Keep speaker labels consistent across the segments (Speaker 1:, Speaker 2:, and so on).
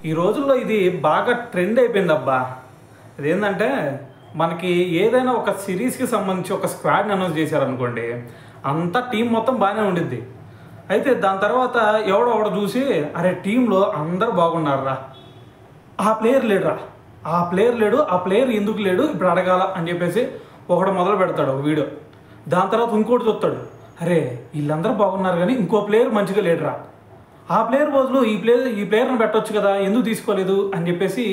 Speaker 1: ఈ రోజుల్లో ఇది బాగా ట్రెండ్ అయిపోయిందబ్బా. అదేంటంటే మనకి ఏదైనా ఒక సిరీస్కి సంబంధించి ఒక స్క్వాడ్ని అనౌన్స్ చేశారనుకోండి, అంతా టీం మొత్తం బాగానే ఉండిద్ది. అయితే దాని తర్వాత ఎవడో చూసి అరే టీంలో అందరు బాగున్నారా, ఆ ప్లేయర్ లేడురా, ఆ ప్లేయర్ లేడు, ఆ ప్లేయర్ ఎందుకు లేడు ఇప్పుడు అడగాల అని చెప్పేసి ఒకడు మొదలు పెడతాడు ఒక వీడియో. దాని తర్వాత ఇంకోటి చూస్తాడు, అరే వీళ్ళందరూ బాగున్నారు కానీ ఇంకో ప్లేయర్ మంచిగా లేడురా, ఆ ప్లేయర్ బదులు ఈ ప్లేయర్ని పెట్టవచ్చు కదా, ఎందుకు తీసుకోలేదు అని చెప్పేసి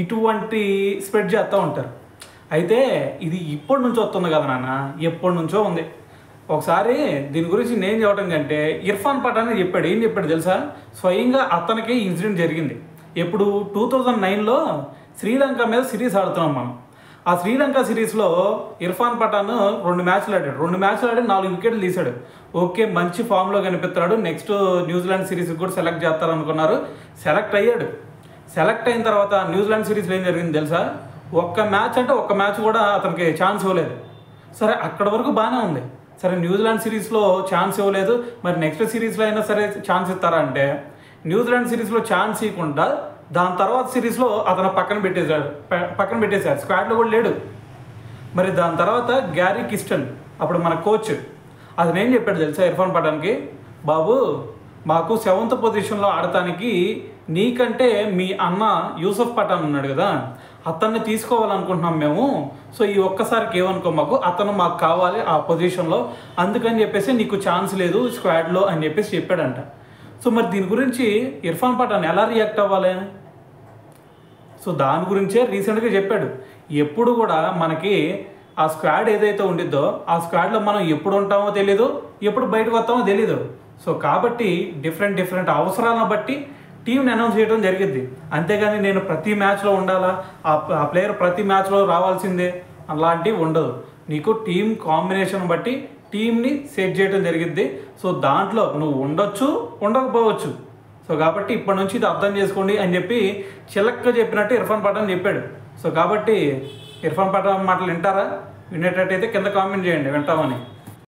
Speaker 1: ఇటువంటి స్ప్రెడ్ చేస్తూ ఉంటారు. అయితే ఇది ఇప్పటి నుంచి వస్తుంది కదా నాన్న, ఎప్పటి నుంచో ఉంది. ఒకసారి దీని గురించి నేను చెప్పడం కంటే ఇర్ఫాన్ పఠాన్ చెప్పాడు. ఏం చెప్పాడు తెలుసా? స్వయంగా అతనికి ఇన్సిడెంట్ జరిగింది. ఎప్పుడు 2009లో శ్రీలంక మీద సిరీస్ ఆడుతున్నాం మనం. ఆ శ్రీలంక సిరీస్లో ఇర్ఫాన్ పఠాన్ 2 మ్యాచ్లు ఆడాడు. 2 మ్యాచ్లు ఆడి 4 వికెట్లు తీశాడు. ఓకే, మంచి ఫామ్లో కనిపిస్తున్నాడు. నెక్స్ట్ న్యూజిలాండ్ సిరీస్కి కూడా సెలెక్ట్ చేస్తారనుకున్నారు. సెలెక్ట్ అయ్యాడు. సెలెక్ట్ అయిన తర్వాత న్యూజిలాండ్ సిరీస్లో ఏం జరిగింది తెలుసా? ఒక్క మ్యాచ్ కూడా అతనికి ఛాన్స్ ఇవ్వలేదు. సరే, అక్కడి వరకు బాగానే ఉంది. సరే, న్యూజిలాండ్ సిరీస్లో ఛాన్స్ ఇవ్వలేదు, మరి నెక్స్ట్ సిరీస్లో అయినా సరే ఛాన్స్ ఇస్తారా అంటే, న్యూజిలాండ్ సిరీస్లో ఛాన్స్ ఇవ్వకుండా దాని తర్వాత సిరీస్లో అతను పక్కన పెట్టేశారు. స్క్వాడ్లో కూడా లేడు. మరి దాని తర్వాత గ్యారీ కిస్టన్, అప్పుడు మన కోచ్, అతను ఏం చెప్పాడు తెలుసా ఇర్ఫాన్ పఠాన్కి? బాబు, మాకు 7th పొజిషన్లో ఆడటానికి నీకంటే మీ అన్న యూసఫ్ పఠాన్ ఉన్నాడు కదా, అతన్ని తీసుకోవాలనుకుంటున్నాం మేము. సో ఈ ఒక్కసారికి ఏమనుకో, అతను మాకు కావాలి ఆ పొజిషన్లో, అందుకని చెప్పేసి నీకు ఛాన్స్ లేదు స్క్వాడ్లో అని చెప్పేసి చెప్పాడంట. సో మరి దీని గురించి ఇర్ఫాన్ పఠాన్ ఎలా రియాక్ట్ అవ్వాలి? సో దాని గురించే రీసెంట్గా చెప్పాడు. ఎప్పుడు కూడా మనకి ఆ స్క్వాడ్ ఏదైతే ఉండిద్దో ఆ స్క్వాడ్లో మనం ఎప్పుడు ఉంటామో తెలీదు, ఎప్పుడు బయటకు వస్తామో తెలీదు. సో కాబట్టి డిఫరెంట్ అవసరాలను బట్టి టీంని అనౌన్స్ చేయడం జరిగింది. అంతేగాని నేను ప్రతి మ్యాచ్లో ఉండాలా, ఆ ప్లేయర్ ప్రతి మ్యాచ్లో రావాల్సిందే అలాంటివి ఉండదు. నీకు టీం కాంబినేషన్ బట్టి టీంని సెట్ చేయడం జరిగింది. సో దాంట్లో నువ్వు ఉండొచ్చు, ఉండకపోవచ్చు. సో కాబట్టి ఇప్పటి నుంచి ఇది అర్థం చేసుకోండి అని చెప్పి చిలక్గా చెప్పినట్టు ఇర్ఫాన్ పఠాన్ చెప్పాడు. సో కాబట్టి ఇర్ఫాన్ పఠాన్ మాటలు వింటారా? వినేటట్టయితే కింద కామెంట్ చేయండి వింటామని.